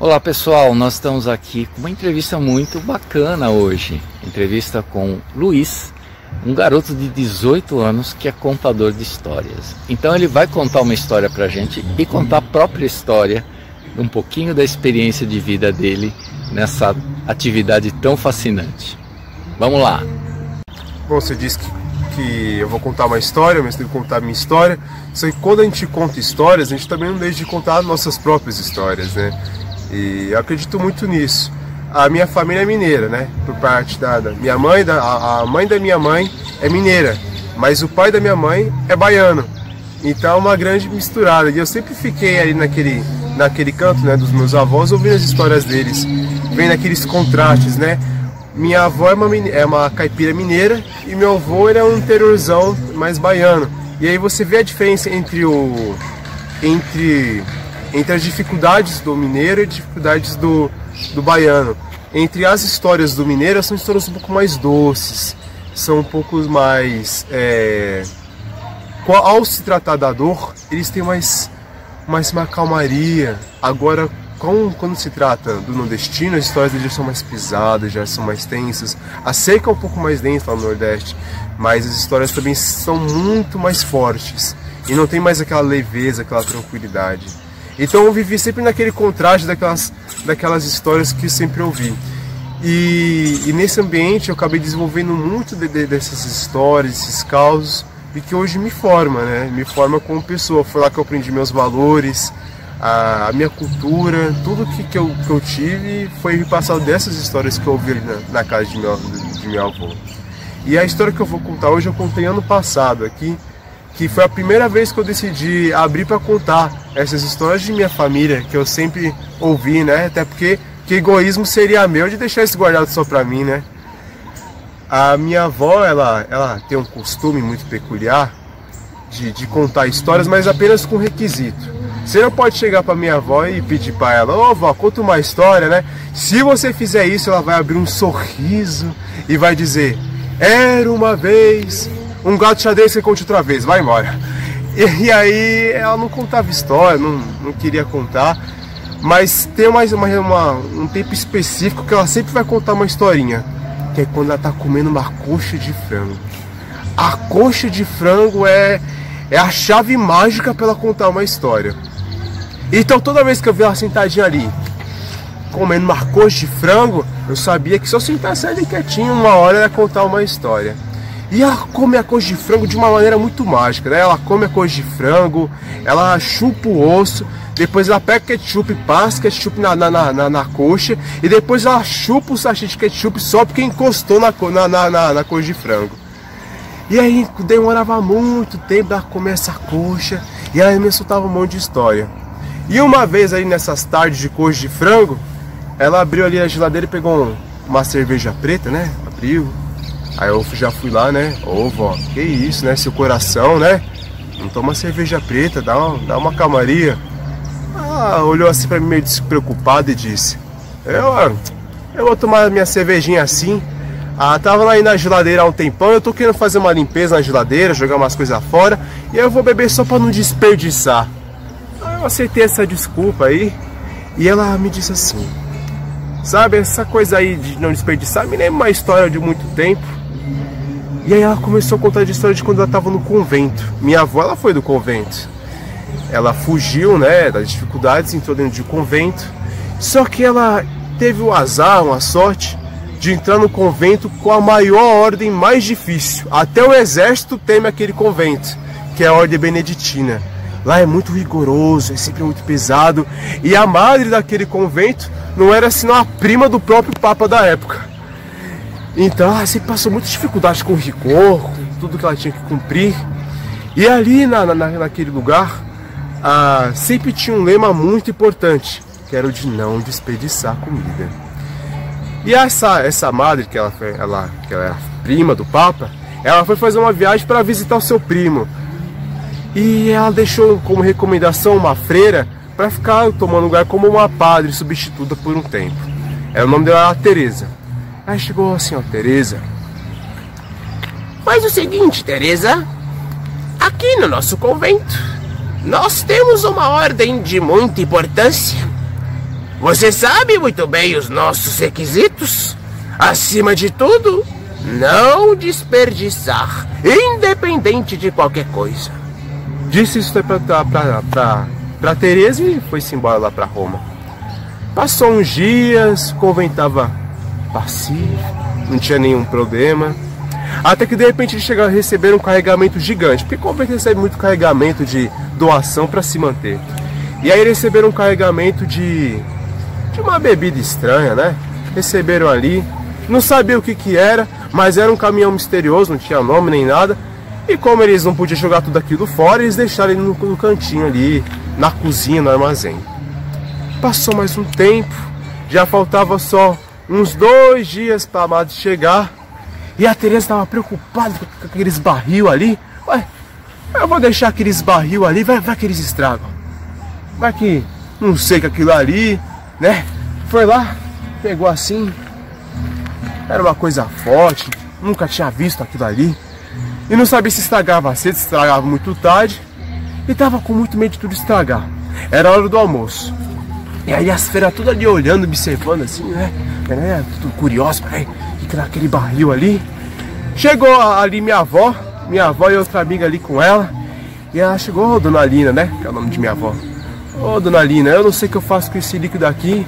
Olá pessoal, nós estamos aqui com uma entrevista muito bacana hoje. Entrevista com Luiz, um garoto de 18 anos que é contador de histórias. Então ele vai contar uma história pra gente e contar a própria história, um pouquinho da experiência de vida dele nessa atividade tão fascinante. Vamos lá! Bom, você disse que eu vou contar uma história, mas tenho que contar a minha história. Só que quando a gente conta histórias, a gente também não deixa de contar nossas próprias histórias, né? E eu acredito muito nisso. A minha família é mineira, né? Por parte da minha mãe, a mãe da minha mãe é mineira, mas o pai da minha mãe é baiano. Então é uma grande misturada. E eu sempre fiquei ali naquele canto, né, dos meus avós, ouvindo as histórias deles, vendo aqueles contrastes, né? Minha avó é uma caipira mineira e meu avô ele é um interiorzão mais baiano. E aí você vê a diferença entre as dificuldades do mineiro e as dificuldades do baiano. Entre as histórias do mineiro, são histórias um pouco mais doces, são um pouco mais... Ao se tratar da dor, eles têm mais uma calmaria. Agora, quando se trata do nordestino, as histórias deles são mais pesadas, já são mais tensas. A seca é um pouco mais densa lá no Nordeste, mas as histórias também são muito mais fortes. E não tem mais aquela leveza, aquela tranquilidade. Então eu vivi sempre naquele contraste daquelas histórias que eu sempre ouvi. E nesse ambiente eu acabei desenvolvendo muito dessas histórias, esses causos, e que hoje me forma, né? Me forma como pessoa. Foi lá que eu aprendi meus valores, a minha cultura, tudo que eu tive foi repassado dessas histórias que eu ouvi na casa de meu avô. E a história que eu vou contar hoje eu contei ano passado aqui, que foi a primeira vez que eu decidi abrir para contar essas histórias de minha família, que eu sempre ouvi, né? Até porque que egoísmo seria meu de deixar isso guardado só para mim, né? A minha avó, ela tem um costume muito peculiar de contar histórias, mas apenas com requisito. Você não pode chegar para minha avó e pedir para ela: ô vó, conta uma história, né? Se você fizer isso, ela vai abrir um sorriso e vai dizer: era uma vez um gato xadrez, você conte outra vez, vai embora. E aí ela não contava história, não queria contar, mas tem um tempo específico que ela sempre vai contar uma historinha, que é quando ela tá comendo uma coxa de frango. A coxa de frango é a chave mágica para ela contar uma história. Então toda vez que eu vi ela sentadinha ali, comendo uma coxa de frango, eu sabia que se eu sentasse ali quietinho, uma hora ela ia contar uma história. E ela come a coxa de frango de uma maneira muito mágica, né? Ela come a coxa de frango, ela chupa o osso, depois ela pega ketchup e passa ketchup na coxa, e depois ela chupa o sachê de ketchup só porque encostou na coxa de frango. E aí demorava muito tempo para comer essa coxa, e ela me soltava um monte de história. E uma vez aí nessas tardes de coxa de frango, ela abriu ali a geladeira e pegou uma cerveja preta, né? Abriu. Aí eu já fui lá, né? Ô vó, que isso, né? Seu coração, né? Não toma cerveja preta, dá uma calmaria. Olhou assim pra mim meio despreocupado e disse: eu vou tomar minha cervejinha assim. Tava lá aí na geladeira há um tempão, eu tô querendo fazer uma limpeza na geladeira, jogar umas coisas fora, e eu vou beber só pra não desperdiçar. Aí eu aceitei essa desculpa aí, e ela me disse assim: sabe, essa coisa aí de não desperdiçar me lembra uma história de muito tempo. E aí ela começou a contar a história de quando ela estava no convento. Minha avó, ela foi do convento. Ela fugiu, né, das dificuldades, entrou dentro de um convento. Só que ela teve o azar, uma sorte, de entrar no convento com a maior ordem mais difícil. Até o exército teme aquele convento, que é a ordem beneditina. Lá é muito rigoroso, é sempre muito pesado. E a madre daquele convento não era senão a prima do próprio papa da época. Então ela sempre passou muita dificuldade com rigor, com tudo que ela tinha que cumprir. E ali naquele lugar, sempre tinha um lema muito importante, que era o de não desperdiçar comida. E essa madre, que ela era prima do papa, ela foi fazer uma viagem para visitar o seu primo. E ela deixou como recomendação uma freira para ficar tomando lugar como uma padre substituta por um tempo. O nome dela era Teresa. Aí chegou assim: ó, Teresa, faz o seguinte, Teresa, aqui no nosso convento nós temos uma ordem de muita importância. Você sabe muito bem os nossos requisitos. Acima de tudo, não desperdiçar, independente de qualquer coisa. Disse isso pra Tereza e foi-se embora lá pra Roma. Passou uns dias, o convento tava pacífico, não tinha nenhum problema. Até que de repente eles chegaram a receber um carregamento gigante, porque o convento recebe muito carregamento de doação para se manter. E aí eles receberam um carregamento de uma bebida estranha, né? Receberam ali, não sabia o que era, mas era um caminhão misterioso, não tinha nome nem nada. E como eles não podiam jogar tudo aquilo fora, eles deixaram ele no cantinho ali, na cozinha, no armazém. Passou mais um tempo, já faltava só uns 2 dias para a Madre chegar. E a Tereza estava preocupada com aqueles barril ali. Ué, eu vou deixar aqueles barril ali, vai que eles estragam. Vai que não sei que aquilo ali, né? Foi lá, pegou assim. Era uma coisa forte, nunca tinha visto aquilo ali. E não sabia se estragava cedo, se estragava muito tarde. E tava com muito medo de tudo estragar. Era a hora do almoço. E aí as feiras tudo ali olhando, observando assim, né? Tudo curioso, que era aquele barril ali. Chegou ali minha avó e outra amiga ali com ela. E ela chegou, ô Dona Lina, né? Que é o nome de minha avó. Ô Dona Lina, eu não sei o que eu faço com esse líquido aqui.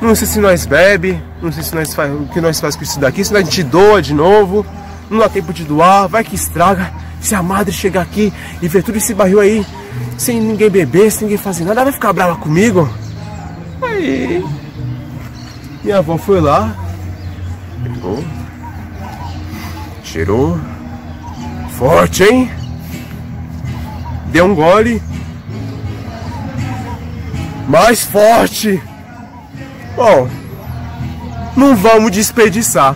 Não sei se nós bebe, não sei se nós faz, o que nós faz com isso daqui. Se a gente doa de novo, não dá tempo de doar, vai que estraga. Se a Madre chegar aqui e ver tudo esse barril aí, sem ninguém beber, sem ninguém fazer nada, ela vai ficar brava comigo. Aí minha avó foi lá, pegou, tirou, forte, hein? Deu um gole, mais forte. Bom, não vamos desperdiçar.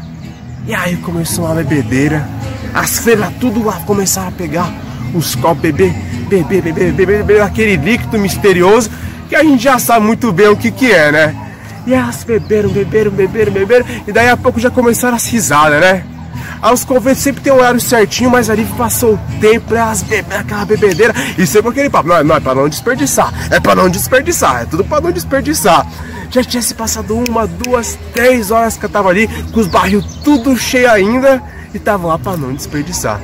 E aí começou uma bebedeira, as freiras tudo lá começaram a pegar os copos, beber aquele líquido misterioso que a gente já sabe muito bem o que é, né? E elas beberam, e daí a pouco já começaram as risadas, né? Aí os conventos sempre tem um horário certinho, mas ali passou o tempo, elas beberam aquela bebedeira, e sempre aquele papo, não, é pra não desperdiçar, é tudo pra não desperdiçar. Já tinha se passado 1, 2, 3 horas que eu tava ali, com os barril tudo cheio ainda, e tava lá pra não desperdiçar.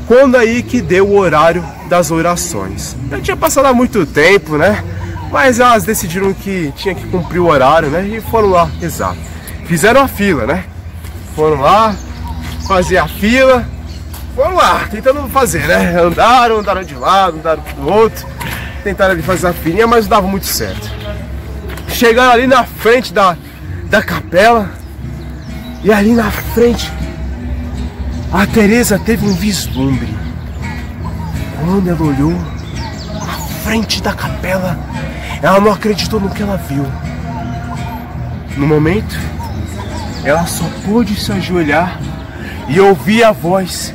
Quando aí que deu o horário das orações. Já tinha passado há muito tempo, né? Mas elas decidiram que tinha que cumprir o horário, né? E foram lá, exato. Fizeram a fila, né? Foram lá, fazer a fila. Foram lá, tentando fazer, né? Andaram de lado, andaram do outro. Tentaram ali fazer a filinha, mas não dava muito certo. Chegaram ali na frente da capela. E ali na frente, a Tereza teve um vislumbre. Quando ela olhou à frente da capela, ela não acreditou no que ela viu. No momento, ela só pôde se ajoelhar e ouvir a voz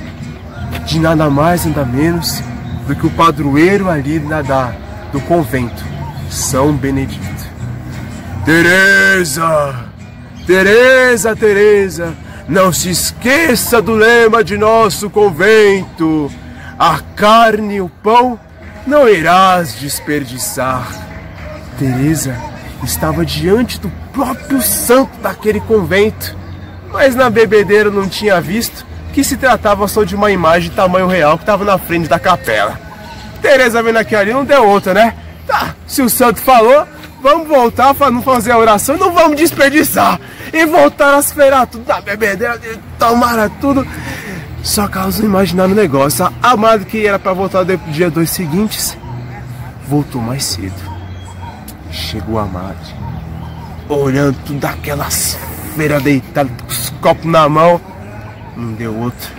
de nada mais, nada menos do que o padroeiro ali do convento, São Benedito. Tereza! Tereza, Tereza! Não se esqueça do lema de nosso convento. A carne e o pão não irás desperdiçar. Tereza estava diante do próprio santo daquele convento, mas na bebedeira não tinha visto que se tratava só de uma imagem de tamanho real que estava na frente da capela. Tereza vendo aquilo ali, não deu outra, né? Tá, se o santo falou, vamos voltar para não fazer a oração, não vamos desperdiçar. E voltaram a esperar tudo na bebedeira, tomaram tudo. Só que elas não imaginaram o negócio. A Madre, que era para voltar no dia 2 seguintes, voltou mais cedo. Chegou a Madre, olhando tudo aquelas feiras deitadas, com os copos na mão. Não deu outro.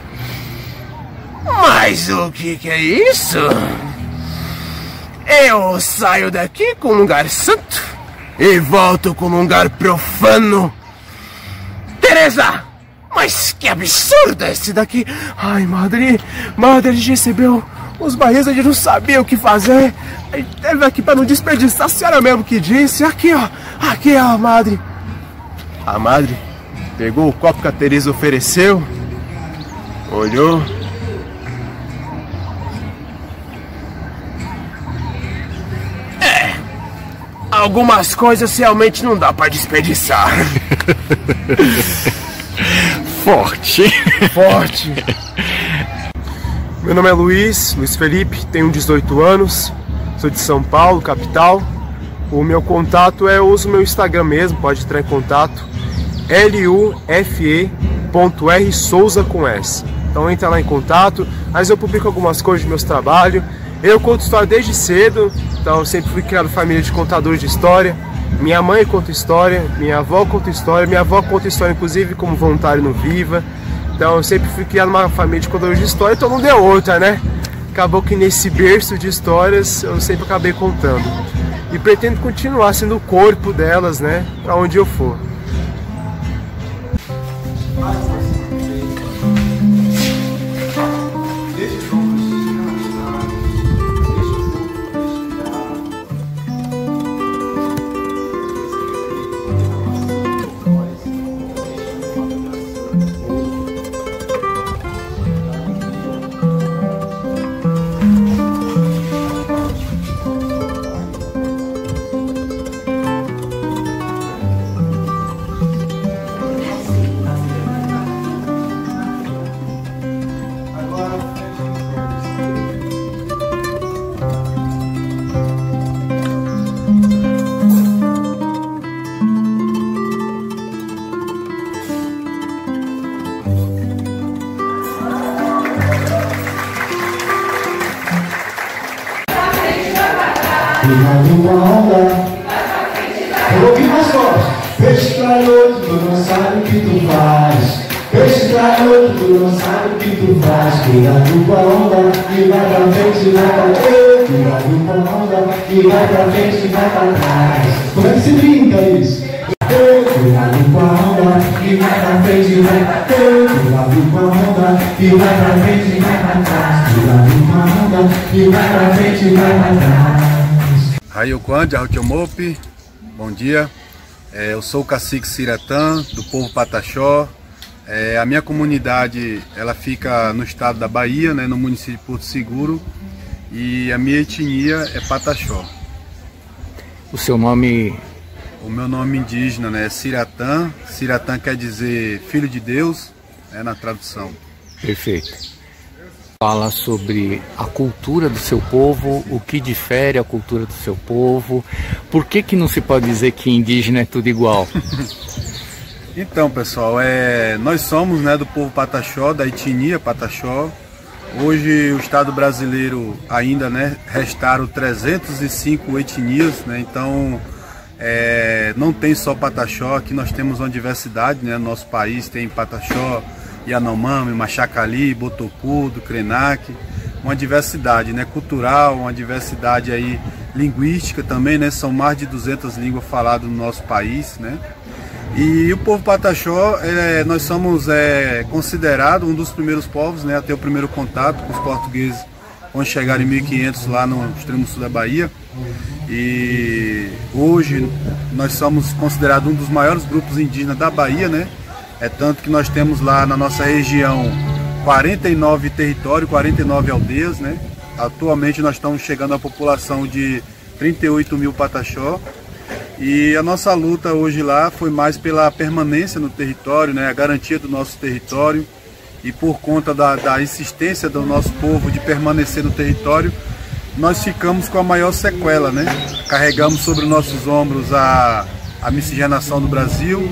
Mas o que é isso? Eu saio daqui com um lugar santo e volto com um lugar profano. Tereza! Mas que absurdo esse daqui! Ai, Madre, a gente recebeu os barris, a gente não sabia o que fazer. A gente teve aqui para não desperdiçar, a senhora mesmo que disse. Aqui, ó, Madre. A Madre pegou o copo que a Tereza ofereceu, olhou. algumas coisas realmente não dá pra desperdiçar. Forte. Forte. Meu nome é Luiz Felipe, tenho 18 anos, sou de São Paulo, capital. O meu contato eu uso o meu Instagram mesmo, pode entrar em contato. lufe.rsouza com S. Então entra lá em contato, mas eu publico algumas coisas do meus trabalhos. Eu conto história desde cedo, então eu sempre fui criado família de contadores de história. Minha mãe conta história, minha avó conta história, inclusive como voluntário no Viva. Então eu sempre fui criado numa família de contadores de história, então não deu outra, né? Acabou que nesse berço de histórias eu sempre acabei contando. E pretendo continuar sendo o corpo delas, né? Pra onde eu for. Uma onda, eu ouvi mais forte. Peixe traidor, tu não sabe o que tu faz. Peixe traidor, tu não sabe o que tu faz. Cuidado com a onda, e vai pra frente e vai pra trás. Cuidado com a onda, e vai pra frente e vai pra trás. Como é que se brinca isso? Cuidado com a onda, e vai pra frente e vai pra trás. Cuidado com a onda, e vai pra frente e vai pra trás. Cuidado com a onda, e vai pra frente e vai pra trás. Raioquande, Arroquiomope, bom dia. Eu sou o cacique Siratã, do povo Pataxó. A minha comunidade ela fica no estado da Bahia, né, no município de Porto Seguro. E a minha etnia é Pataxó. O seu nome? O meu nome indígena, né, é Siratã. Siratã quer dizer filho de Deus, na tradução. Perfeito. Fala sobre a cultura do seu povo, o que difere a cultura do seu povo. Por que não se pode dizer que indígena é tudo igual? Então, pessoal, nós somos, né, do povo Pataxó, da etnia Pataxó. Hoje o Estado brasileiro ainda, né, restaram 305 etnias, né, então não tem só Pataxó, aqui nós temos uma diversidade, né, no nosso país tem Pataxó, Yanomami, Machacali, Botocudo, Krenak, uma diversidade, né, cultural, uma diversidade aí linguística também, né, são mais de 200 línguas faladas no nosso país, né, e o povo Pataxó, nós somos considerado um dos primeiros povos, né, a ter o primeiro contato com os portugueses quando chegaram em 1500 lá no extremo sul da Bahia, e hoje nós somos considerados um dos maiores grupos indígenas da Bahia, né. Tanto que nós temos lá na nossa região 49 territórios, 49 aldeias, né? Atualmente nós estamos chegando à população de 38 mil Pataxó. E a nossa luta hoje lá foi mais pela permanência no território, né? A garantia do nosso território. E por conta da insistência do nosso povo de permanecer no território, nós ficamos com a maior sequela, né? Carregamos sobre nossos ombros a miscigenação do Brasil,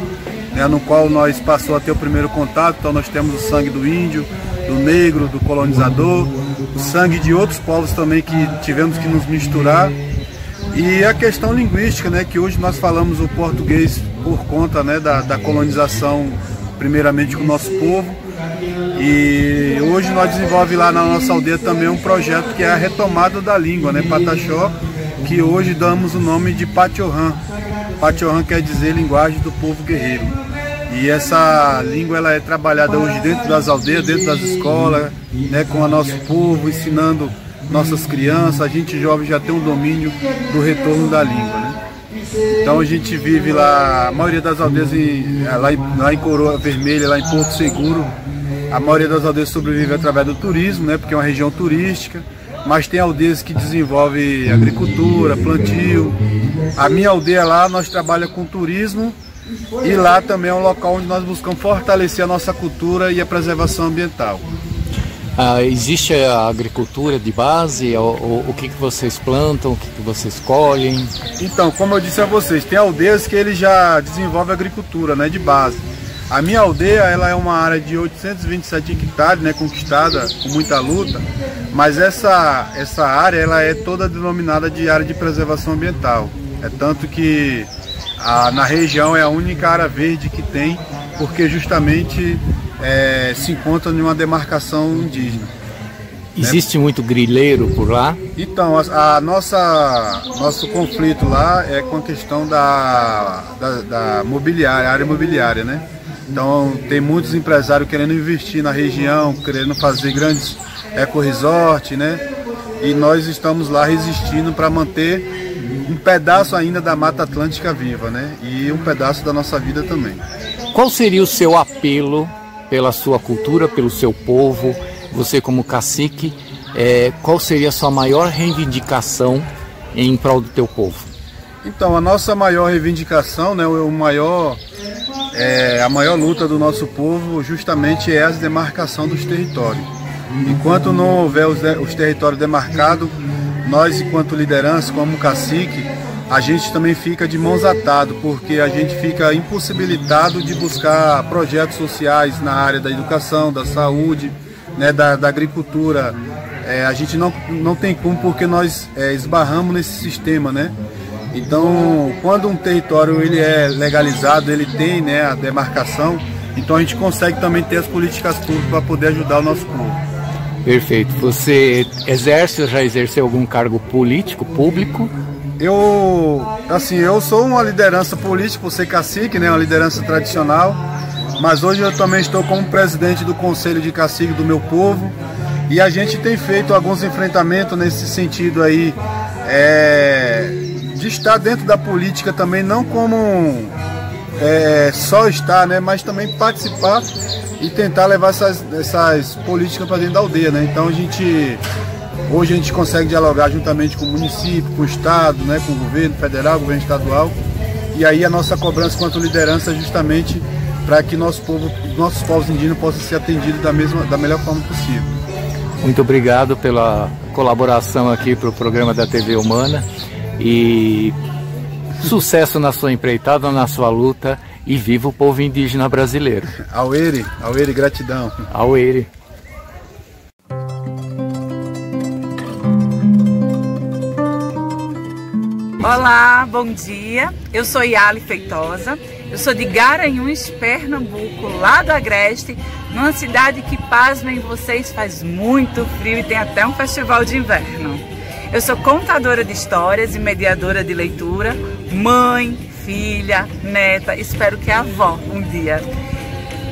né, no qual nós passou a ter o primeiro contato. Então nós temos o sangue do índio, do negro, do colonizador, o sangue de outros povos também que tivemos que nos misturar. E a questão linguística, né, que hoje nós falamos o português por conta, né, da colonização, primeiramente com o nosso povo. E hoje nós desenvolvemos lá na nossa aldeia também um projeto que é a retomada da língua, né, Pataxó, que hoje damos o nome de Patiohan. Patiohan quer dizer linguagem do povo guerreiro. E essa língua ela é trabalhada hoje dentro das aldeias, dentro das escolas, né, com o nosso povo, ensinando nossas crianças. A gente jovem já tem um domínio do retorno da língua, né? Então a gente vive lá, a maioria das aldeias lá em Coroa Vermelha, lá em Porto Seguro, a maioria das aldeias sobrevive através do turismo, né, porque é uma região turística. mas tem aldeias que desenvolvem agricultura, plantio. A minha aldeia lá, nós trabalhamos com turismo e lá também é um local onde nós buscamos fortalecer a nossa cultura e a preservação ambiental. Existe a agricultura de base? O que vocês plantam, o que vocês colhem? Então, como eu disse a vocês, tem aldeias que eles já desenvolvem agricultura, né, de base. A minha aldeia, ela é uma área de 827 hectares, né, conquistada com muita luta, mas essa área ela é toda denominada de área de preservação ambiental. É tanto que na região é a única área verde que tem, porque justamente se encontra em uma demarcação indígena. Existe muito grileiro por lá? Então, nosso conflito lá é com a questão da mobiliária, área imobiliária, né? Então, tem muitos empresários querendo investir na região, querendo fazer grandes eco-resort, né? E nós estamos lá resistindo para manter um pedaço ainda da Mata Atlântica viva, né? E um pedaço da nossa vida também. Qual seria o seu apelo pela sua cultura, pelo seu povo, você como cacique, qual seria a sua maior reivindicação em prol do teu povo? Então, a nossa maior reivindicação, né, a maior luta do nosso povo justamente é a demarcação dos territórios. Enquanto não houver os territórios demarcados, nós, enquanto liderança, como cacique, a gente também fica de mãos atadas, porque a gente fica impossibilitado de buscar projetos sociais na área da educação, da saúde, né, da agricultura. A gente não tem como, porque nós esbarramos nesse sistema, né? Então, quando um território ele é legalizado, ele tem, né, a demarcação, então a gente consegue também ter as políticas públicas para poder ajudar o nosso povo. Perfeito. Você exerce ou já exerceu algum cargo político, público? Eu sou uma liderança política, por ser cacique, né, uma liderança tradicional, mas hoje eu também estou como presidente do Conselho de Cacique do meu povo, e a gente tem feito alguns enfrentamentos nesse sentido aí, de estar dentro da política também, não como só estar, né, mas também participar e tentar levar essas políticas para dentro da aldeia, né? Então hoje a gente consegue dialogar juntamente com o município, com o estado, né, com o governo federal, governo estadual, e aí a nossa cobrança quanto liderança é justamente para que nossos povos indígenas possam ser atendidos da melhor forma possível. Muito obrigado pela colaboração aqui para o programa da TV Humana e sucesso na sua empreitada, na sua luta, e viva o povo indígena brasileiro. Auere, gratidão. Auere. Olá, bom dia. Eu sou Yali Feitosa. Eu sou de Garanhuns, Pernambuco, lá do Agreste, numa cidade que, pasmem vocês, faz muito frio e tem até um festival de inverno. Eu sou contadora de histórias e mediadora de leitura, mãe, filha, neta, espero que avó um dia.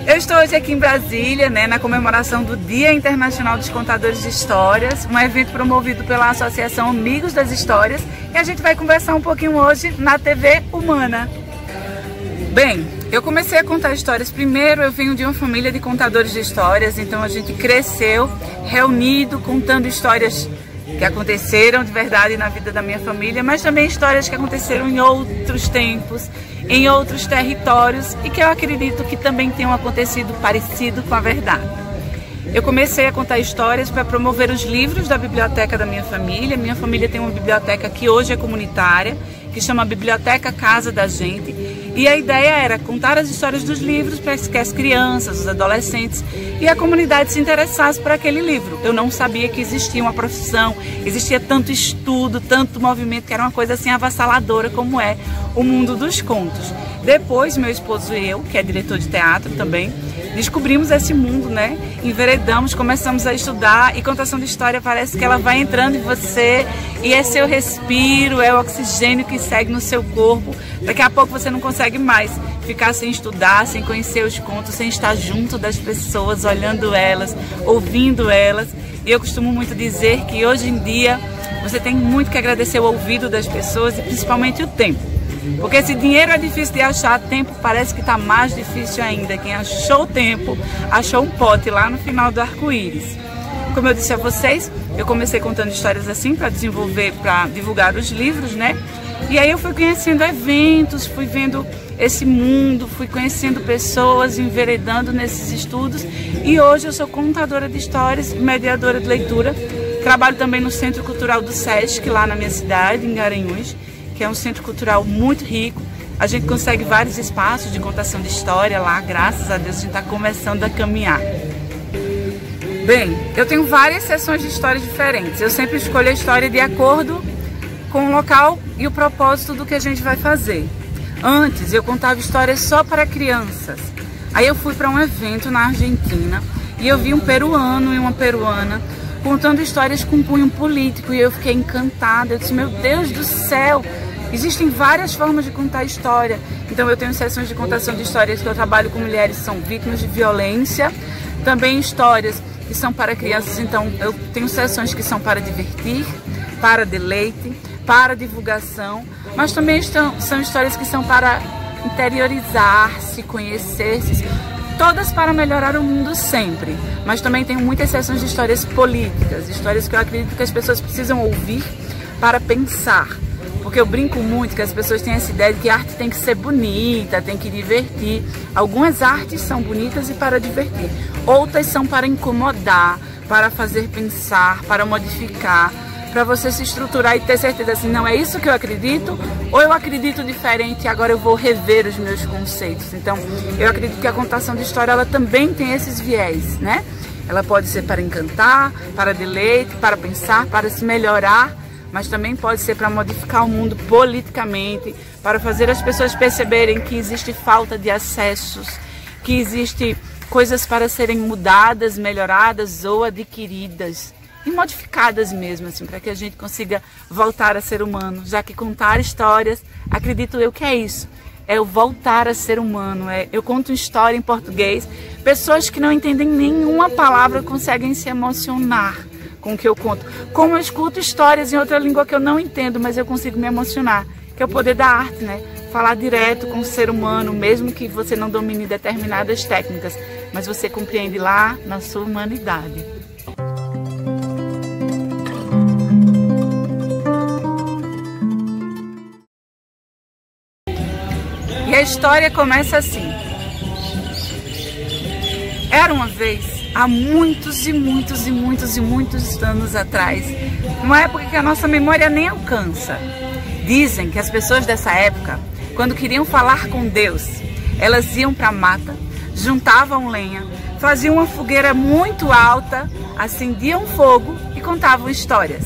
Eu estou hoje aqui em Brasília, né, na comemoração do Dia Internacional dos Contadores de Histórias, um evento promovido pela Associação Amigos das Histórias, e a gente vai conversar um pouquinho hoje na TV Humana. Bem, eu comecei a contar histórias primeiro, eu venho de uma família de contadores de histórias, então a gente cresceu reunido, contando histórias que aconteceram de verdade na vida da minha família, mas também histórias que aconteceram em outros tempos, em outros territórios e que eu acredito que também tenham acontecido parecido com a verdade. Eu comecei a contar histórias para promover os livros da biblioteca da minha família. Minha família tem uma biblioteca que hoje é comunitária, que chama Biblioteca Casa da Gente. E a ideia era contar as histórias dos livros para que as crianças, os adolescentes e a comunidade se interessasse por aquele livro. Eu não sabia que existia uma profissão, existia tanto estudo, tanto movimento, que era uma coisa assim avassaladora como é o mundo dos contos. Depois, meu esposo e eu, que é diretor de teatro também, descobrimos esse mundo, né? Enveredamos, começamos a estudar e contação de história parece que ela vai entrando em você e é seu respiro, é o oxigênio que segue no seu corpo. Daqui a pouco você não consegue mais ficar sem estudar, sem conhecer os contos, sem estar junto das pessoas, olhando elas, ouvindo elas. E eu costumo muito dizer que hoje em dia você tem muito que agradecer o ouvido das pessoas e principalmente o tempo. Porque se dinheiro é difícil de achar, tempo parece que está mais difícil ainda. Quem achou o tempo, achou um pote lá no final do arco-íris. Como eu disse a vocês, eu comecei contando histórias assim para desenvolver, para divulgar os livros, né? E aí eu fui conhecendo eventos, fui vendo esse mundo, fui conhecendo pessoas, enveredando nesses estudos. E hoje eu sou contadora de histórias, mediadora de leitura. Trabalho também no Centro Cultural do Sesc, lá na minha cidade, em Garanhuns, que é um centro cultural muito rico. A gente consegue vários espaços de contação de história lá, graças a Deus a gente está começando a caminhar. Bem, eu tenho várias sessões de histórias diferentes. Eu sempre escolho a história de acordo com o local e o propósito do que a gente vai fazer. Antes eu contava histórias só para crianças. Aí eu fui para um evento na Argentina e eu vi um peruano e uma peruana contando histórias com cunho político e eu fiquei encantada. Eu disse, meu Deus do céu, existem várias formas de contar história. Então eu tenho sessões de contação de histórias que eu trabalho com mulheres que são vítimas de violência, também histórias que são para crianças, então eu tenho sessões que são para divertir, para deleite, para divulgação, mas também são histórias que são para interiorizar-se, conhecer-se, todas para melhorar o mundo sempre. Mas também tenho muitas sessões de histórias políticas, histórias que eu acredito que as pessoas precisam ouvir para pensar. Porque eu brinco muito que as pessoas têm essa ideia de que a arte tem que ser bonita, tem que divertir. Algumas artes são bonitas e para divertir. Outras são para incomodar, para fazer pensar, para modificar, para você se estruturar e ter certeza assim, não é isso que eu acredito, ou eu acredito diferente e agora eu vou rever os meus conceitos. Então, eu acredito que a contação de história ela também tem esses viés, né? Ela pode ser para encantar, para deleite, para pensar, para se melhorar, mas também pode ser para modificar o mundo politicamente, para fazer as pessoas perceberem que existe falta de acessos, que existe coisas para serem mudadas, melhoradas ou adquiridas e modificadas mesmo, assim, para que a gente consiga voltar a ser humano, já que contar histórias, acredito eu que é isso, é o voltar a ser humano. Eu conto uma história em português, pessoas que não entendem nenhuma palavra conseguem se emocionar com o que eu conto. Como eu escuto histórias em outra língua que eu não entendo, mas eu consigo me emocionar, que é o poder da arte, né? Falar direto com o ser humano, mesmo que você não domine determinadas técnicas, mas você compreende lá na sua humanidade. E a história começa assim. Era uma vez, há muitos e muitos e muitos e muitos anos atrás, numa época que a nossa memória nem alcança. Dizem que as pessoas dessa época, quando queriam falar com Deus, elas iam para a mata, juntavam lenha, faziam uma fogueira muito alta, acendiam fogo e contavam histórias.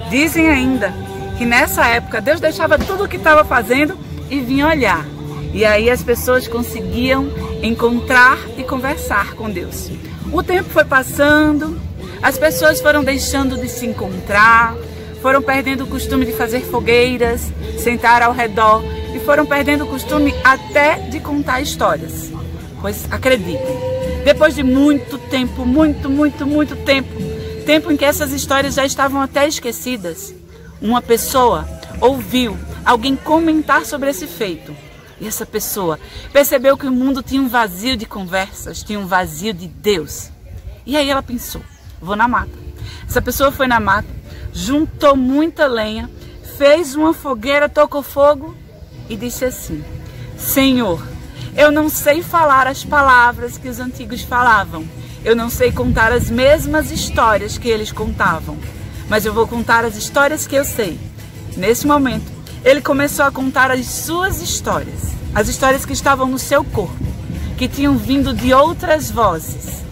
Dizem ainda que nessa época Deus deixava tudo o que estava fazendo e vinha olhar. E aí as pessoas conseguiam encontrar e conversar com Deus. O tempo foi passando, as pessoas foram deixando de se encontrar, foram perdendo o costume de fazer fogueiras, sentar ao redor e foram perdendo o costume até de contar histórias. Pois acreditem, depois de muito tempo, muito tempo em que essas histórias já estavam até esquecidas, uma pessoa ouviu alguém comentar sobre esse feito. E essa pessoa percebeu que o mundo tinha um vazio de conversas, tinha um vazio de Deus. E aí ela pensou, vou na mata. Essa pessoa foi na mata, juntou muita lenha, fez uma fogueira, tocou fogo e disse assim: Senhor, eu não sei falar as palavras que os antigos falavam. Eu não sei contar as mesmas histórias que eles contavam. Mas eu vou contar as histórias que eu sei. Nesse momento, ele começou a contar as suas histórias. As histórias que estavam no seu corpo, que tinham vindo de outras vozes.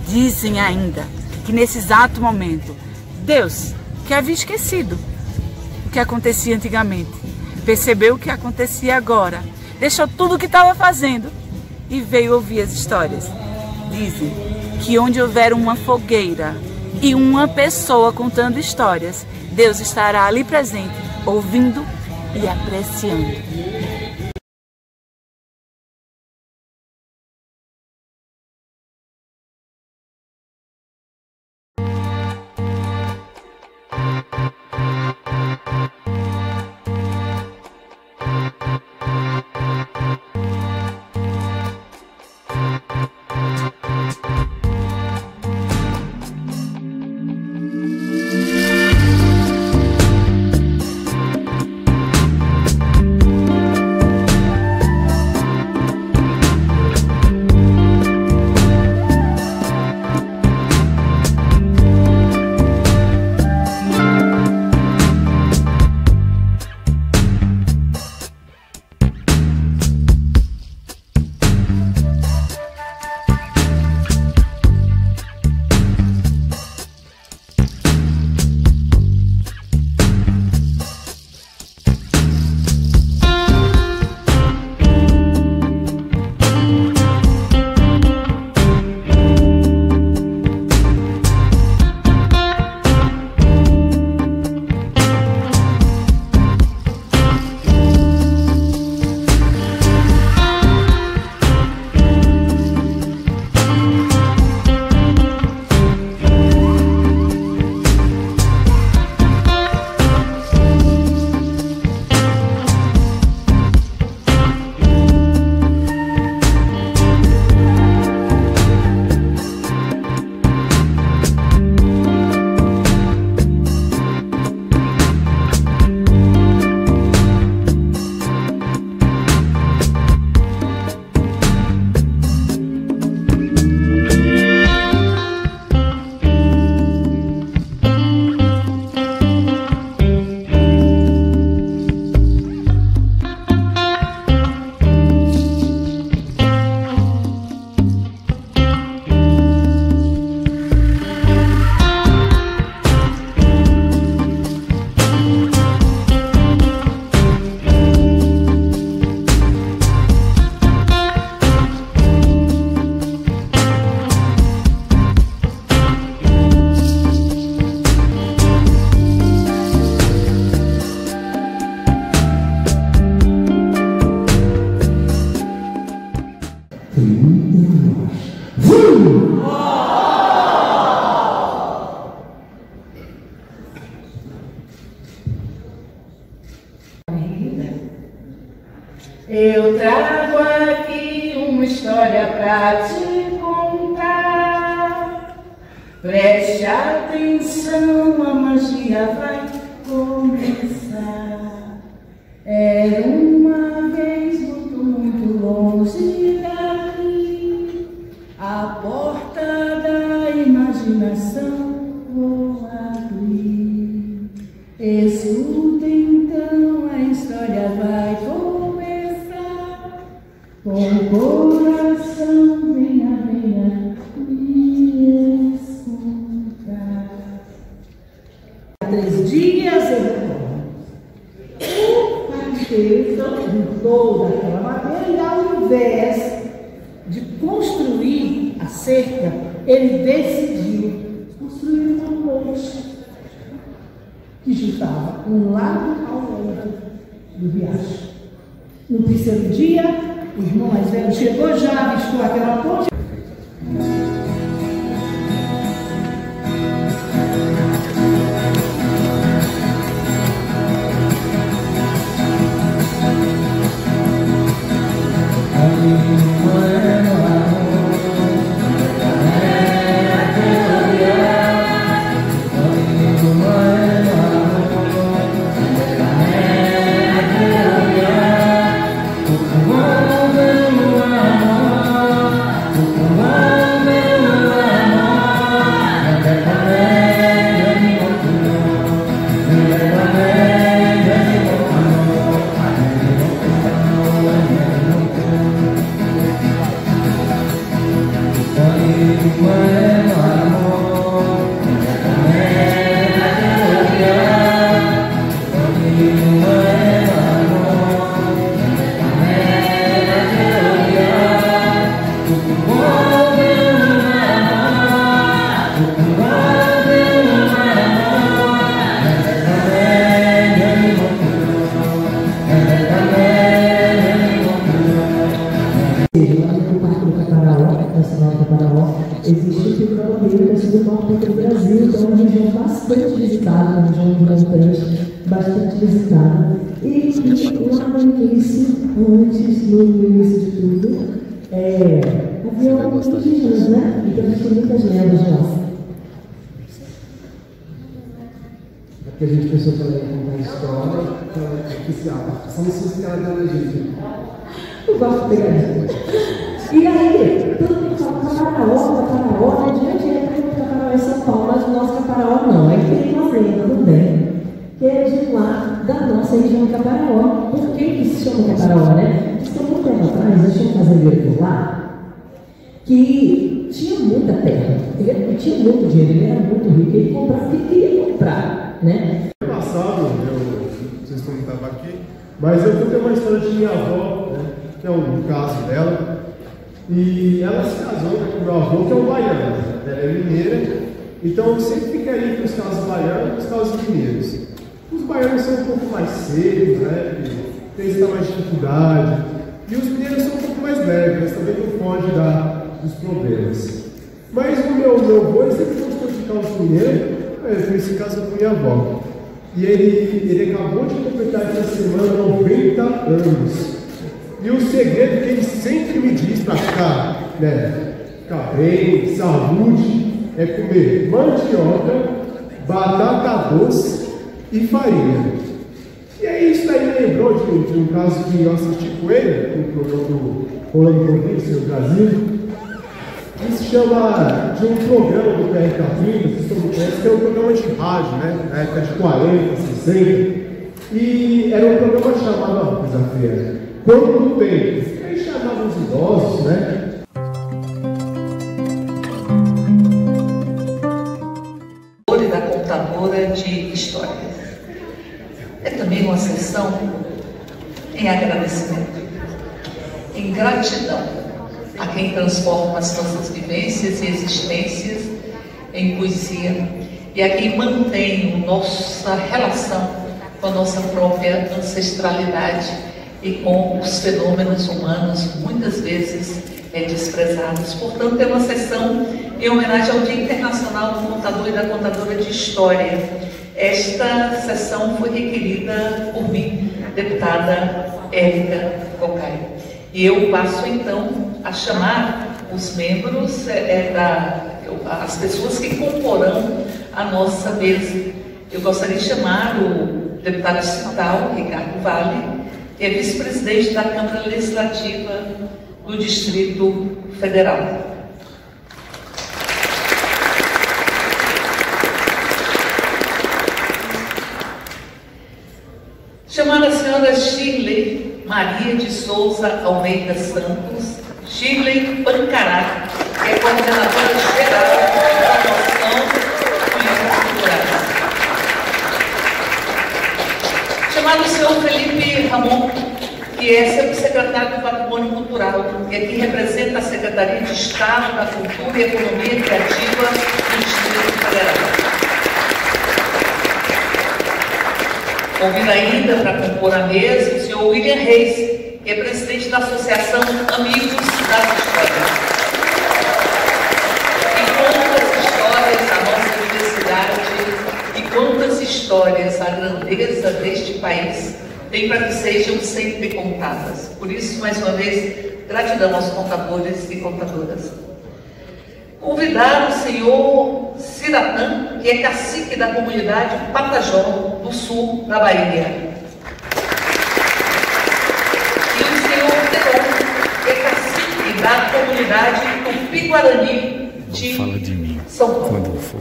Dizem ainda que nesse exato momento, Deus, que havia esquecido o que acontecia antigamente, percebeu o que acontecia agora, deixou tudo o que estava fazendo e veio ouvir as histórias. Dizem que onde houver uma fogueira e uma pessoa contando histórias, Deus estará ali presente, ouvindo e apreciando. Eu trago aqui uma história pra te contar. Preste atenção, a magia vai começar. Era uma vez muito longe daqui, a porta da imaginação vou abrir. Escuta então, a história vai começar. Com o coração, venha, venha me escutar. Há 3 dias eu retorno. O arquiteto juntou daquela maneira e, ao invés de construir a cerca, ele decidiu construir uma ponte que juntava um lado ao outro do riacho. No 3º dia, o irmão mais velho chegou, já avistou aquela ponte. Existe um caminho do norte do Brasil, então é uma região bastante visitada, uma região importante, bastante visitada. E lá no início, no início de tudo, havia alguns indígenas, né? Então a gente tem muitas lendas lá. Aqui a gente pensou também em contar a história, oficial. São esses caras da gente. Eu gosto de pegadinha. E aí, todo mundo fala Caparaó, né? Diante é Caparaó em São Paulo, mas o nosso Caparaó não. Aí tem uma lenda também, que é de lá da nossa região Caparaó. Por que se chama Caparaó, né? Porque há muito tempo atrás, eu tinha um fazendeiro por lá que tinha muita terra, ele tinha muito dinheiro, ele era muito rico, ele comprava o que queria comprar, né? No passado, vocês não estavam aqui, mas eu contei uma história de minha avó, né, que é um caso dela. E ela se casou com meu avô, que é um baiano. Ela é mineira, então sempre fica aí com os casos baianos e os casos mineiros. Os baianos são um pouco mais secos, né? Tem mais dificuldade. E os mineiros são um pouco mais leves, mas também não pode dar os problemas. Mas o meu avô sempre gostou de casos mineiros, nesse caso com minha avó. E ele acabou de completar essa semana 90 anos. E o segredo que ele sempre me diz para ficar bem, saúde, é comer mandioca, batata doce e farinha. E aí isso daí me lembrou de um caso que eu assisti com ele, no programa do Rolando Convite no Brasil, que se chama de um programa do PRK30, vocês estão conhecem, que é um programa de rádio, né? Na época de 40, 60. E era um programa chamado Desafio. Quanto tempo? Aí chamavam os idosos, né? Da contadora de histórias. É também uma sessão em agradecimento, em gratidão a quem transforma as nossas vivências e existências em poesia e a quem mantém nossa relação com a nossa própria ancestralidade e com os fenômenos humanos, muitas vezes desprezados. Portanto, é uma sessão em homenagem ao Dia Internacional do Contador e da Contadora de História. Esta sessão foi requerida por mim, deputada Érica Cocai. E eu passo então a chamar os membros, as pessoas que comporão a nossa mesa. Eu gostaria de chamar o deputado distrital, Ricardo Vale, que é vice-presidente da Câmara Legislativa do Distrito Federal. Chamar a senhora Shirley Maria de Souza Almeida Santos, Shirley Pancará, que é coordenadora geral de promoção políticas culturais. Chamar o senhor Felipe Ramon, que é secretário do Patrimônio Cultural, e aqui representa a Secretaria de Estado da Cultura e Economia Criativa do Distrito Federal. Convido ainda para compor a mesa o senhor William Reis, que é presidente da Associação Amigos das Histórias. E quantas histórias a nossa universidade, e quantas histórias a grandeza deste país tem para que sejam sempre contadas. Por isso, mais uma vez, gratidão aos contadores e contadoras. Convidar o senhor Ciratã, que é cacique da comunidade Patajó, do sul da Bahia. E o senhor Teron, que é cacique da comunidade Tupi-Guarani de São Paulo. Quando for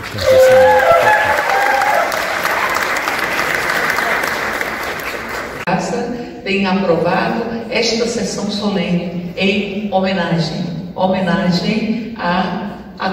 tem aprovado esta sessão solene em homenagem a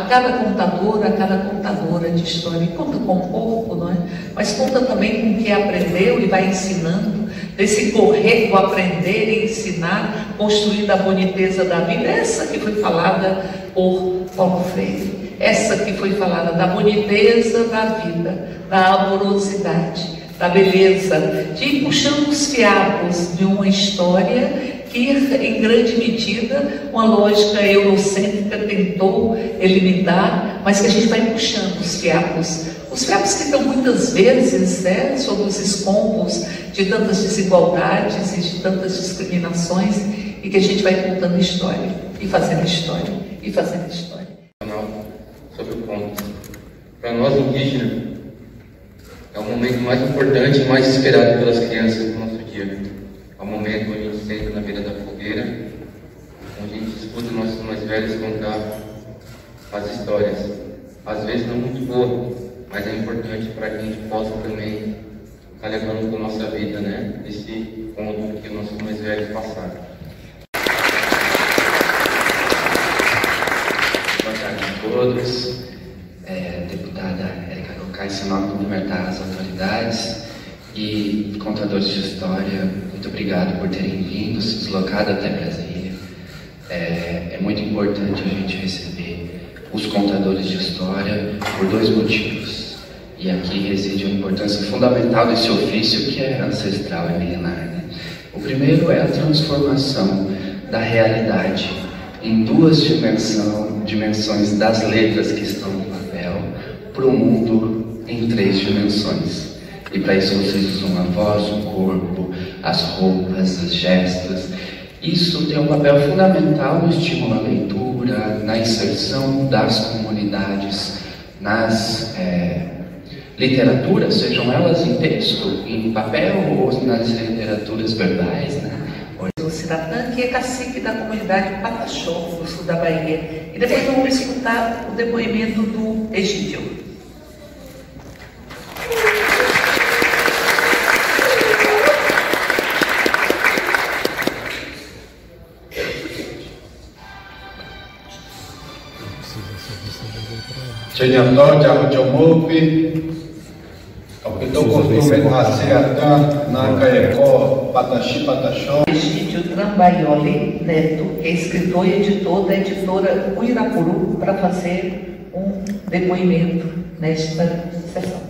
cada contador, a cada contadora de história. E conta com pouco, não é? Mas conta também com o que aprendeu e vai ensinando, desse correr do aprender e ensinar, construindo a boniteza da vida, essa que foi falada por Paulo Freire, essa que foi falada da boniteza da vida, da amorosidade, da beleza, de ir puxando os fiapos de uma história que, em grande medida, uma lógica eurocêntrica tentou eliminar, mas que a gente vai puxando os fiapos que estão muitas vezes sob os escombros de tantas desigualdades e de tantas discriminações, e que a gente vai contando história, e fazendo história, e fazendo história. Sobre o ponto. Para nós indígenas, é o momento mais importante e mais esperado pelas crianças do nosso dia. É o momento onde a gente senta na beira da fogueira, onde a gente escuta nossos mais velhos contar as histórias. Às vezes não muito boas, mas é importante para que a gente possa também estar levando para a nossa vida, né? Esse ponto que os nossos mais velhos passaram. Boa tarde a todos. Deputada Érica Cocai, senador cumprimentar as autoridades e contadores de história, muito obrigado por terem vindo, se deslocado até Brasília. É muito importante a gente receber os contadores de história por dois motivos. E aqui reside a importância fundamental desse ofício, que é ancestral e milenar, né? O primeiro é a transformação da realidade em duas dimensões das letras que estão no papel para o mundo em três dimensões. E para isso vocês usam a voz, o corpo, as roupas, os gestos. Isso tem um papel fundamental no estímulo à leitura, na inserção das comunidades nas literaturas, sejam elas em texto, em papel ou nas literaturas verbais, né? O Ciratã, que é cacique da comunidade Pataxó, no sul da Bahia. E depois vamos escutar o depoimento do Egídio. Senhor Jamuchomupi, Capitão Costume Raciatã, Nacaecó, Pataxi, Pataxó. Egídio Trambaioli Neto, que é escritor e editor da editora Uirapuru, para fazer um depoimento nesta sessão.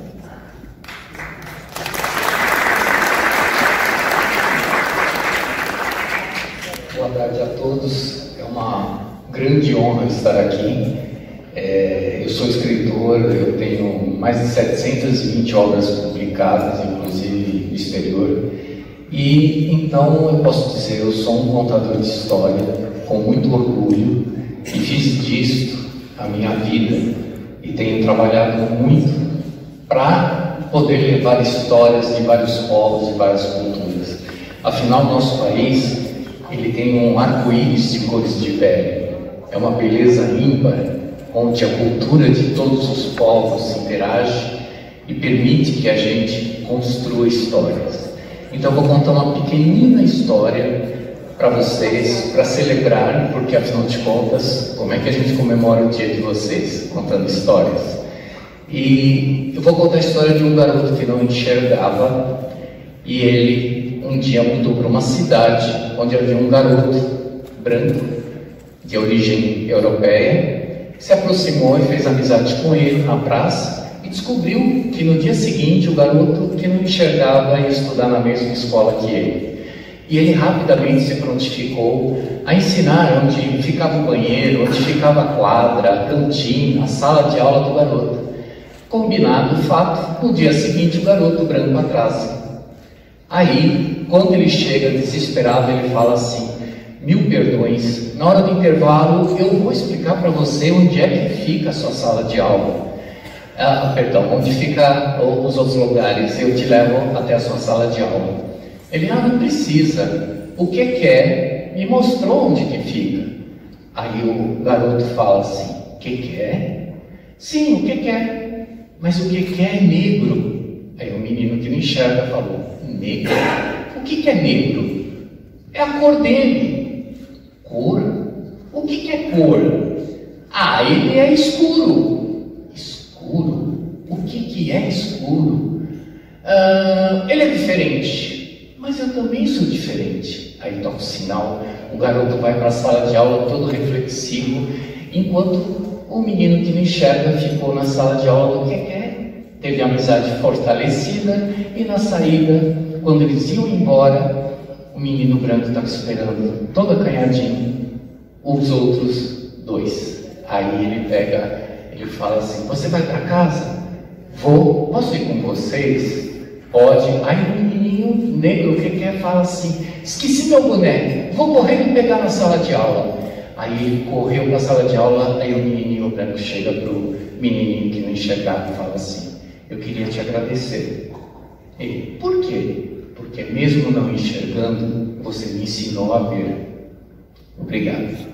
Boa tarde a todos, é uma grande honra estar aqui. Eu sou escritor, eu tenho mais de 720 obras publicadas, inclusive no exterior, E então eu posso dizer, eu sou um contador de história com muito orgulho e fiz disto a minha vida e tenho trabalhado muito para poder levar histórias de vários povos e várias culturas. Afinal, nosso país ele tem um arco-íris de cores de pele. É uma beleza ímpar, onde a cultura de todos os povos interage e permite que a gente construa histórias. Então vou contar uma pequenina história para vocês, para celebrar, porque afinal de contas, como é que a gente comemora o dia de vocês? Contando histórias. E eu vou contar a história de um garoto que não enxergava e ele um dia mudou para uma cidade onde havia um garoto branco de origem europeia, se aproximou e fez amizade com ele na praça e descobriu que no dia seguinte o garoto que não enxergava ia estudar na mesma escola que ele. E ele rapidamente se prontificou a ensinar onde ficava o banheiro, onde ficava a quadra, a cantina, a sala de aula do garoto. Combinado o fato, no dia seguinte o garoto branco atrasa. Aí, quando ele chega desesperado, ele fala assim: mil perdões, na hora do intervalo eu vou explicar para você onde é que fica a sua sala de aula. Onde fica os outros lugares, eu te levo até a sua sala de aula. Ele, não precisa, o que quer, me mostrou onde que fica. Aí o garoto fala assim: que quer? Sim, o que quer? Mas o que quer é negro. Aí o menino que não enxerga falou: negro? O que é negro? É a cor dele. Cor? O que é cor? Ele é escuro. Escuro? O que é escuro? Ele é diferente. Mas eu também sou diferente. Aí toca o sinal, o garoto vai para a sala de aula todo reflexivo, enquanto o menino que não enxerga ficou na sala de aula do que quer, teve a amizade fortalecida e na saída, quando eles iam embora, o menino branco estava esperando todo acanhadinho os outros dois. Aí ele fala assim: você vai para casa? Vou. Posso ir com vocês? Pode. Aí o menininho negro que quer fala assim: esqueci meu boneco, vou correndo pegar na sala de aula. Aí ele correu para a sala de aula, aí o menininho branco chega para o menininho que não enxergava e fala assim: eu queria te agradecer. Ele: por quê? Porque mesmo não enxergando, você me ensinou a ver. Obrigado.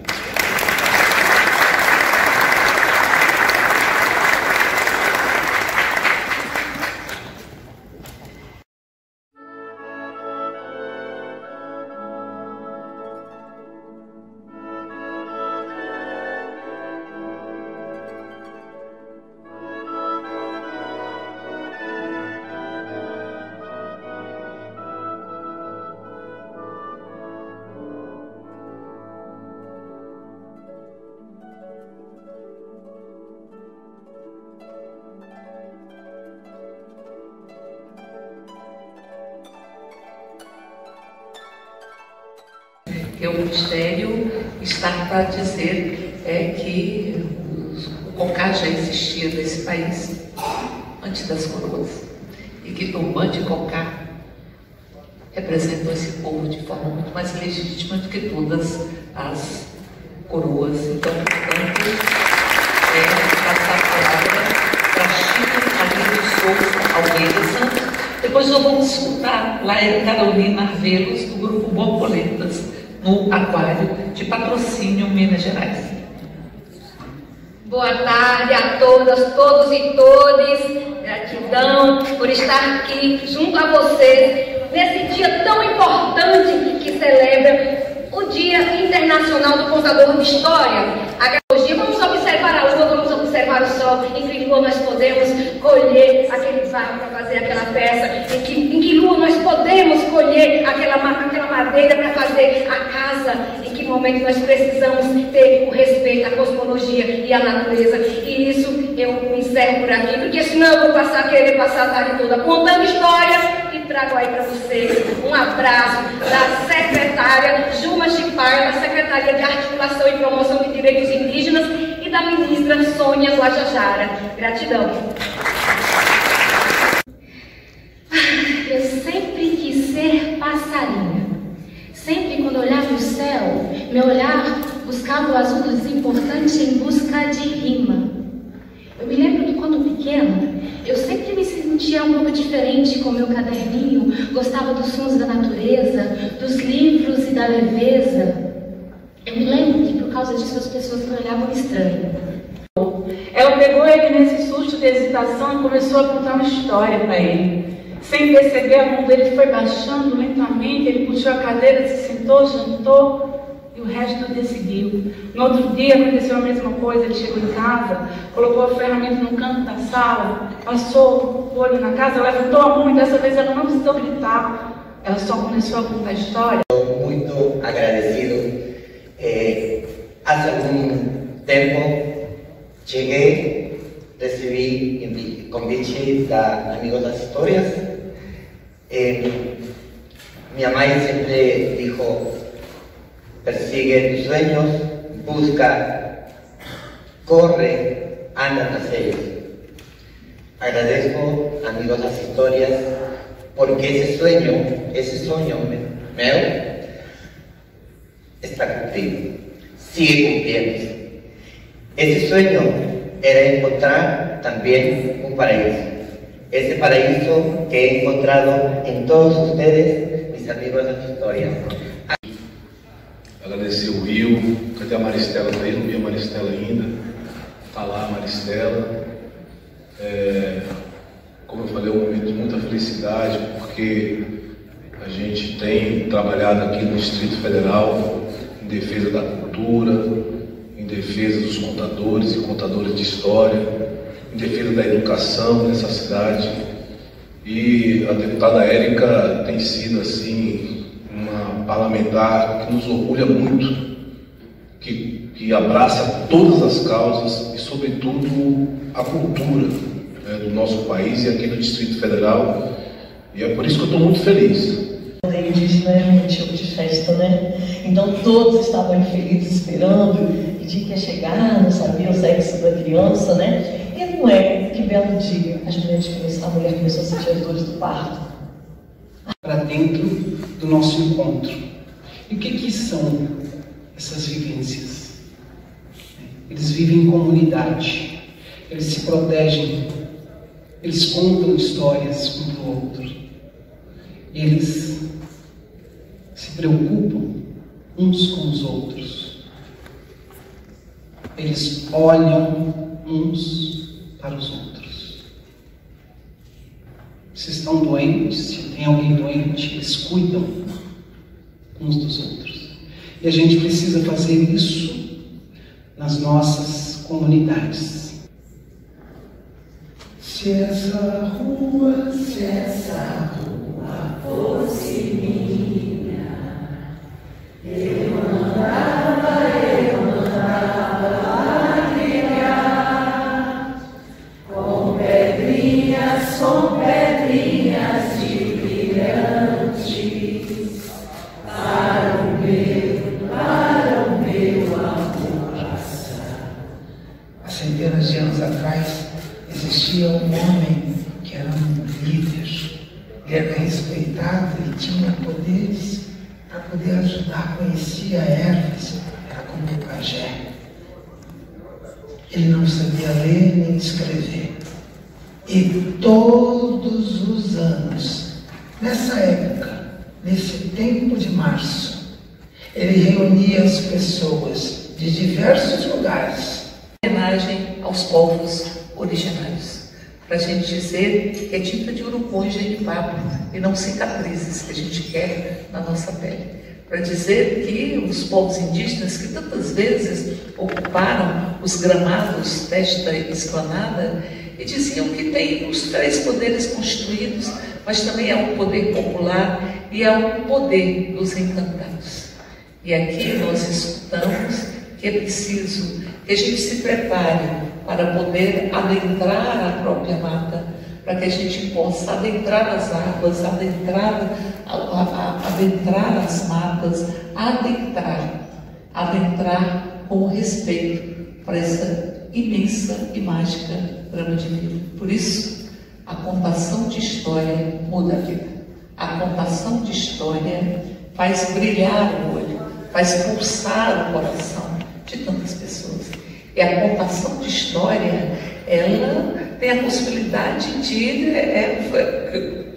O Ministério está para dizer que o cocá já existia nesse país antes das coroas e que Tupã de Cocá representou esse povo de forma muito mais legítima do que todas as coroas. Então, portanto, passar a palavra para Chico Carlinhos Souza Almeida Santos. Depois nós vamos escutar Laia Carolina Arvelos, do grupo Borboletas, no Aquário, de Patrocínio, Minas Gerais. Boa tarde a todas, todos e todes. Gratidão por estar aqui junto a vocês nesse dia tão importante que celebra o Dia Internacional do Contador de História. Vamos observar a lua, vamos observar o sol, em que lua nós podemos colher aquele barro para fazer aquela peça, em que lua nós podemos colher aquela madeira para fazer a casa, em que momento nós precisamos ter o respeito à cosmologia e à natureza. E isso eu me encerro por aqui, porque senão eu vou querer passar a tarde toda contando histórias e trago aí para vocês um abraço da secretária Juma Chipaia, da Secretaria de Articulação e Promoção de Direitos Indígenas, e da ministra Sônia Guajajara. Gratidão. Eu sempre quis ser passarinho. meu olhar buscava o azul do desimportante em busca de rima. Eu me lembro que quando pequena, eu sempre me sentia um pouco diferente com meu caderninho, gostava dos sons da natureza, dos livros e da leveza. Eu me lembro que por causa disso as pessoas me olhavam estranho. Ela pegou ele nesse susto de hesitação e começou a contar uma história para ele. Sem perceber, a mão dele foi baixando lentamente, ele puxou a cadeira, se sentou, jantou e o resto do dia seguiu. No outro dia aconteceu a mesma coisa, ele chegou em casa, colocou a ferramenta no canto da sala, passou o olho na casa, levantou a mão e dessa vez ela não precisou gritar, ela só começou a contar a história. Estou muito agradecido. Há algum tempo cheguei, recebi convite da Amigos das Histórias. Minha mãe sempre dijo: persigue tus sueños, busca, corre, anda tras ellos. Agradezco, Amigos das Histórias, porque esse sonho meu está cumplido, sigue cumpliendo. Ese sueño era encontrar también un paraíso. Ese paraíso que he encontrado en todos ustedes, mis amigos de las historias. Agradecer o Rio. Cadê a Maristela? Tá aí? Não vi a Maristela ainda. Tá lá a Maristela. Como eu falei, é um momento de muita felicidade, porque a gente tem trabalhado aqui no Distrito Federal em defesa da cultura, em defesa dos contadores e contadoras de história, em defesa da educação nessa cidade. E a deputada Érica tem sido assim uma parlamentar que nos orgulha muito, que abraça todas as causas e sobretudo a cultura do nosso país e aqui do Distrito Federal. E é por isso que eu estou muito feliz. O rodeio indígena é um tipo de festa, né? Então todos estavam felizes esperando que dia que ia chegar, não sabiam o sexo da criança, né? E não é que belo dia a mulher começou a sentir as dores do parto. Para dentro do nosso encontro. E o que são essas vivências? Eles vivem em comunidade, eles se protegem, eles contam histórias um para o outro, eles se preocupam uns com os outros, eles olham uns para os outros. Se estão doentes, se tem alguém doente, eles cuidam uns dos outros. E a gente precisa fazer isso nas nossas comunidades. Se essa rua fosse minha, eu mandava brilhar com pedrinhas de brilhantes para o meu amor passar. Há centenas de anos atrás existia um homem que era um líder. Ele era respeitado, ele tinha poderes para poder ajudar, conhecia ervas, era como um pajé. Ele não sabia ler nem escrever. E todos os anos, nessa época, nesse tempo de março, ele reunia as pessoas de diversos lugares. Homenagem aos povos originários, para a gente dizer que é tinta de urucum e genipapo e não cicatrizes que a gente quer na nossa pele. Para dizer que os povos indígenas que tantas vezes ocuparam os gramados desta esplanada e diziam que tem os 3 poderes constituídos, mas também há um poder popular e há um poder dos encantados. E aqui nós escutamos que é preciso que a gente se prepare para poder adentrar a própria mata, para que a gente possa adentrar as águas, adentrar as matas, adentrar com respeito para essa imensa e mágica trama de vida. Por isso, a contação de história muda a vida. A contação de história faz brilhar o olho, faz pulsar o coração de tantas pessoas. E a contação de história, ela tem a possibilidade de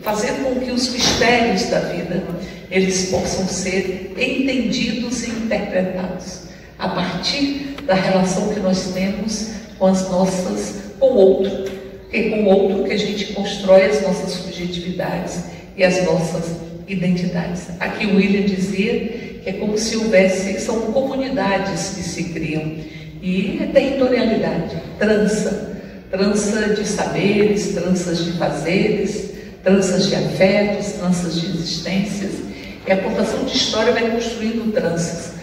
fazer com que os mistérios da vida eles possam ser entendidos e interpretados a partir da relação que nós temos com o outro, porque é com o outro que a gente constrói as nossas subjetividades e as nossas identidades. Aqui o William dizia que é como se são comunidades que se criam, e é territorialidade, trança de saberes, tranças de fazeres, tranças de afetos, tranças de existências. E a contação de história vai construindo tranças.